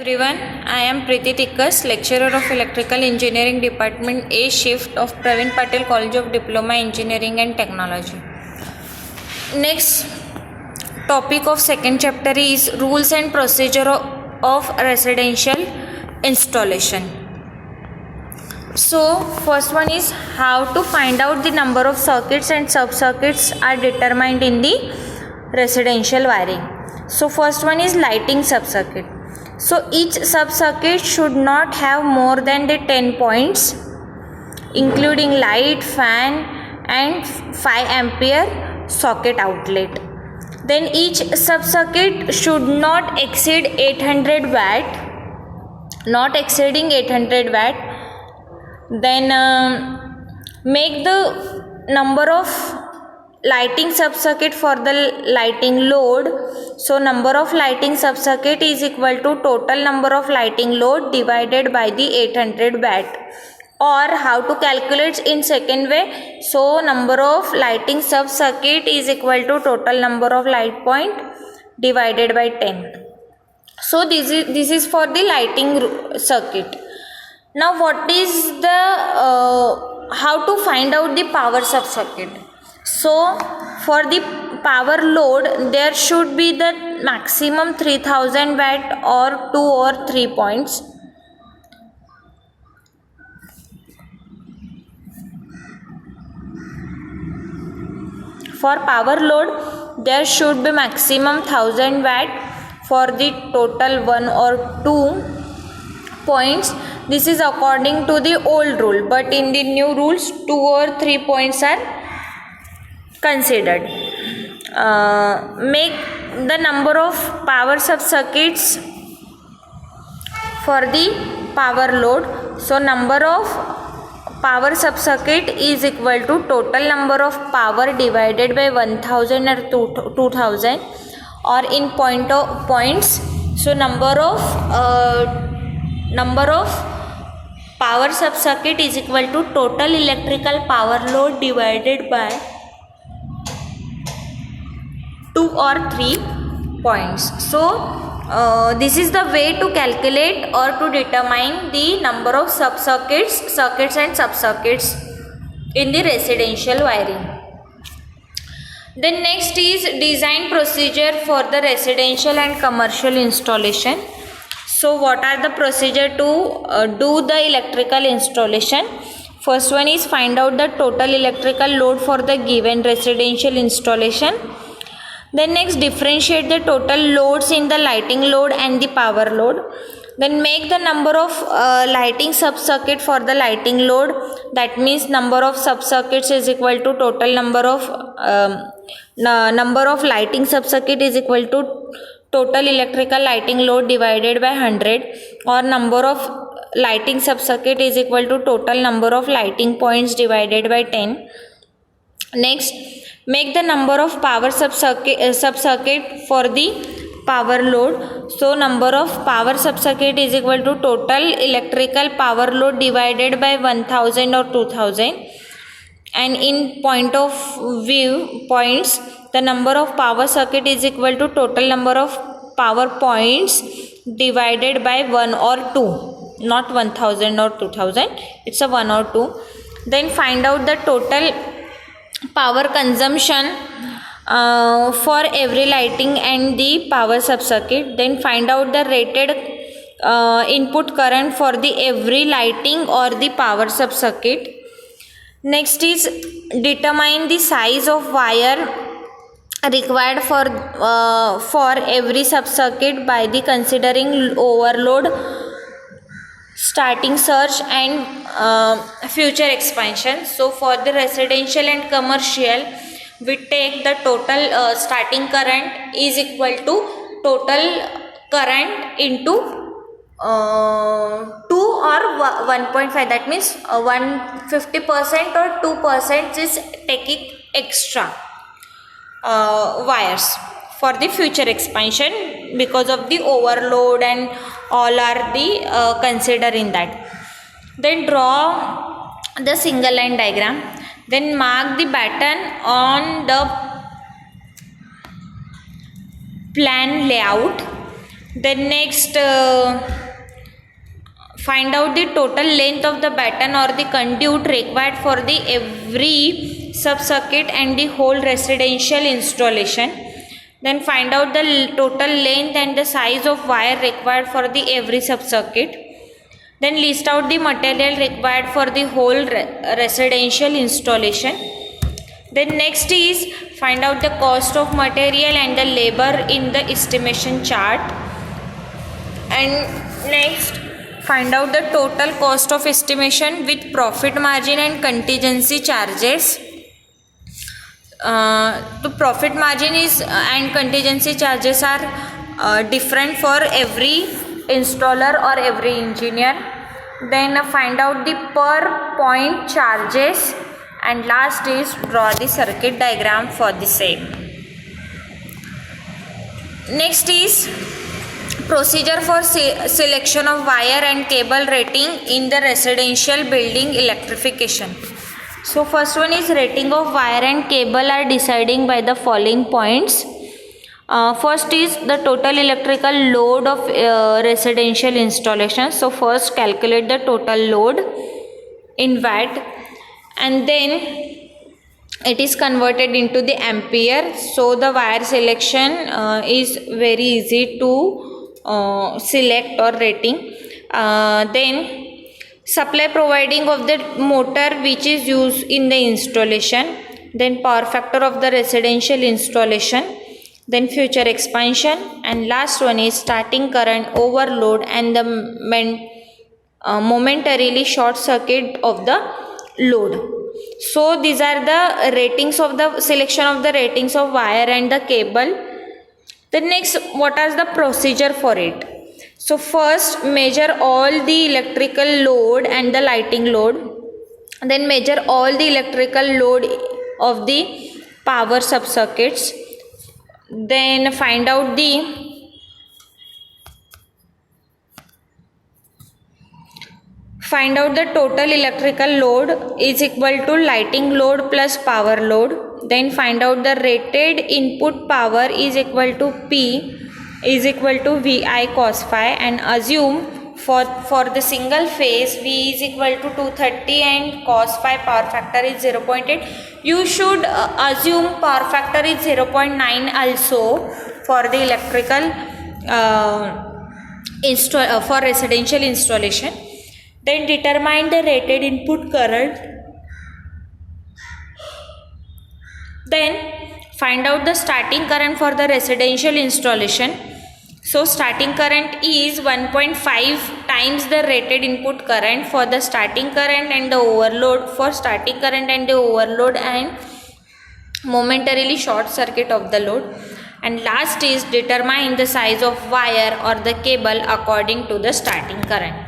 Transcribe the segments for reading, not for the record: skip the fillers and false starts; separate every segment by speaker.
Speaker 1: Everyone, I am Preeti Tikkas, lecturer of Electrical Engineering Department A shift of Praveen Patel College of Diploma Engineering and Technology. Next topic of second chapter is rules and procedure of residential installation. So first one is how to find out the number of circuits and sub-circuits are determined in the residential wiring. So first one is lighting sub-circuit. So each sub-circuit should not have more than the 10 points, including light, fan and 5 ampere socket outlet. Then each sub-circuit should not exceed 800 watt, not exceeding 800 watt. Then make the number of lighting sub-circuit for the lighting load. So number of lighting sub-circuit is equal to total number of lighting load divided by the 800 watt. Or how to calculate in second way? So number of lighting sub-circuit is equal to total number of light point divided by 10. So this is for the lighting circuit. Now what is the how to find out the power sub-circuit? So for the power load there should be the maximum 3000 watt or 2 or 3 points. For power load there should be maximum 1000 watt for the total 1 or 2 points. This is according to the old rule, but in the new rules 2 or 3 points are considered. Make the number of power sub-circuits for the power load. So number of power sub-circuit is equal to total number of power divided by 1000 or 2000, or in points. So number of power sub-circuit is equal to total electrical power load divided by 2 or 3 points. So this is the way to calculate or to determine the number of sub-circuits, circuits and sub-circuits in the residential wiring. Then next is design procedure for the residential and commercial installation. So what are the procedure to do the electrical installation? First one is find out the total electrical load for the given residential installation. Then next differentiate the total loads in the lighting load and the power load. Then make the number of lighting sub-circuit for the lighting load. That means number of sub-circuits is equal to total number of lighting sub-circuit is equal to total electrical lighting load divided by 100, or number of lighting sub-circuit is equal to total number of lighting points divided by 10. Next, make the number of power sub-circuit for the power load. So number of power sub-circuit is equal to total electrical power load divided by 1000 or 2000. And in point of view points, the number of power circuit is equal to total number of power points divided by 1 or 2, not 1000 or 2000, it's a 1 or 2. Then find out the total power consumption for every lighting and the power sub-circuit. Then find out the rated input current for the every lighting or the power sub-circuit. Next is determine the size of wire required for every sub-circuit by the considering overload, starting surge and future expansion. So for the residential and commercial we take the total starting current is equal to total current into 2 or 1.5, that means 150% or 2% is taking extra wires for the future expansion because of the overload and all are the consider in that. Then draw the single line diagram. Then mark the button on the plan layout Then next, find out the total length of the batten or the conduit required for the every sub-circuit and the whole residential installation. Then find out the total length and the size of wire required for the every sub-circuit. Then list out the material required for the whole residential installation. Then next is find out the cost of material and the labor in the estimation chart. And next, find out the total cost of estimation with profit margin and contingency charges. The profit margin is and contingency charges are different for every installer or every engineer. Then find out the per point charges, and last is draw the circuit diagram for the same. Next is procedure for selection of wire and cable rating in the residential building electrification. So first one is rating of wire and cable are deciding by the following points. First is the total electrical load of residential installation. So first calculate the total load in watt, and then it is converted into the ampere. So the wire selection is very easy to select or rating. Then supply providing of the motor which is used in the installation. Then power factor of the residential installation. Then future expansion, and last one is starting current, overload, and the momentarily short circuit of the load. So these are the ratings of the selection of the ratings of wire and the cable. Then next, what is the procedure for it? So first measure all the electrical load and the lighting load. Then measure all the electrical load of the power sub-circuits. Then find out the total electrical load is equal to lighting load plus power load. Then find out the rated input power is equal to P is equal to VI cos phi, and assume for the single phase V is equal to 230 and cos phi power factor is 0.8. You should assume power factor is 0.9 also for the electrical for residential installation. Then determine the rated input current. Then find out the starting current for the residential installation. So starting current is 1.5 times the rated input current for the starting current and the overload for starting current and the overload and momentarily short circuit of the load. And last is determine the size of wire or the cable according to the starting current.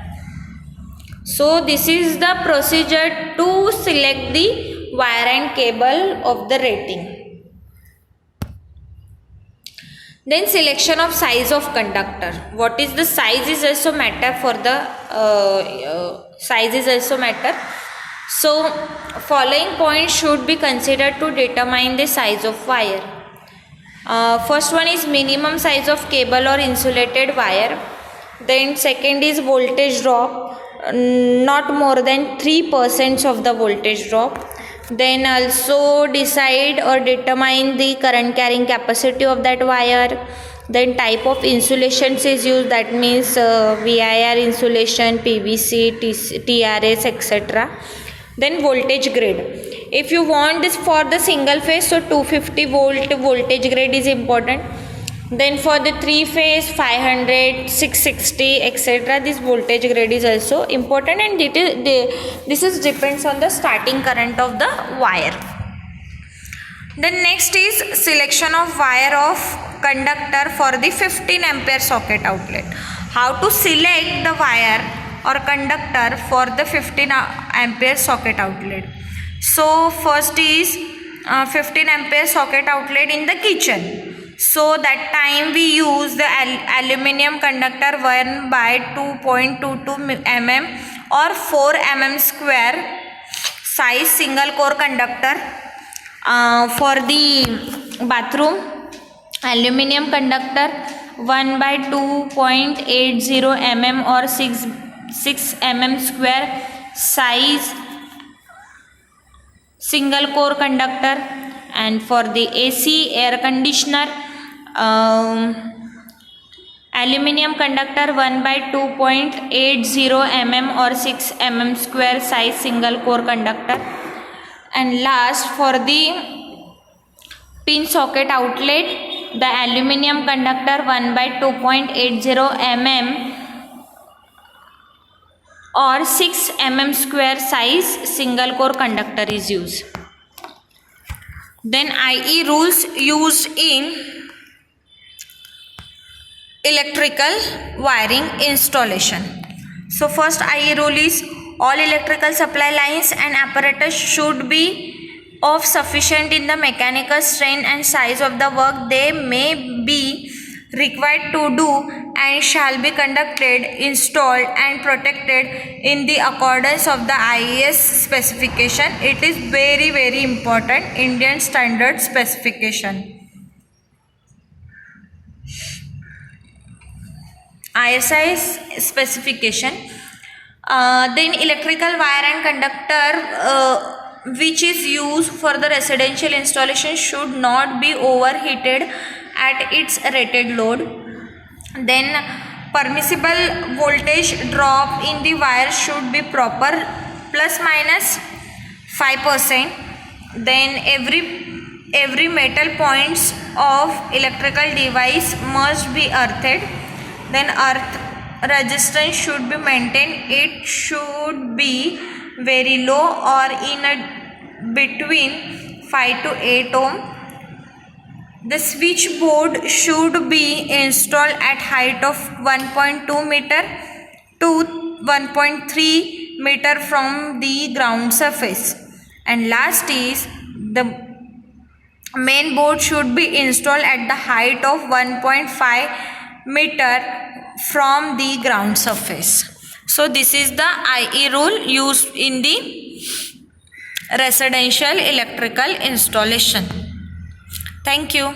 Speaker 1: So this is the procedure to select the wire and cable of the rating. Then selection of size of conductor. What is the size is also matter for the size is also matter. So following points should be considered to determine the size of wire. First one is minimum size of cable or insulated wire. Then second is voltage drop, not more than 3% of the voltage drop. Then also decide or determine the current carrying capacity of that wire. Then type of insulations is used, that means VIR insulation, PVC, TRS, etc. Then voltage grade. If you want this for the single phase, so 250 volt voltage grade is important. Then for the 3 phase 500, 660, etc. this voltage grade is also important, and this is depends on the starting current of the wire. Then next is selection of wire of conductor for the 15 ampere socket outlet. How to select the wire or conductor for the 15 ampere socket outlet? So first is 15 ampere socket outlet in the kitchen. So that time we use the aluminum conductor 1 by 2.22 mm or 4 mm square size single core conductor. For the bathroom, aluminum conductor 1/2.80 mm or 6 mm square size single core conductor. And for the AC air conditioner, aluminum conductor 1/2.80 mm or 6 mm square size single core conductor. And last, for the pin socket outlet, the aluminum conductor 1/2.80 mm or 6 mm square size single core conductor is used. Then IE rules used in electrical wiring installation. So first IE rule is all electrical supply lines and apparatus should be of sufficient in the mechanical strength and size of the work they may be required to do and shall be conducted, installed and protected in the accordance of the IES specification. It is very important, Indian standard specification. ISI specification. Then electrical wire and conductor which is used for the residential installation should not be overheated at its rated load. Then permissible voltage drop in the wire should be proper, plus minus 5%. Then every metal points of electrical device must be earthed. Then earth resistance should be maintained. It should be very low or in a between 5 to 8 ohm. The switchboard should be installed at height of 1.2 meter to 1.3 meter from the ground surface. And last is the main board should be installed at the height of 1.5 meter from the ground surface. So this is the IE rule used in the residential electrical installation. Thank you.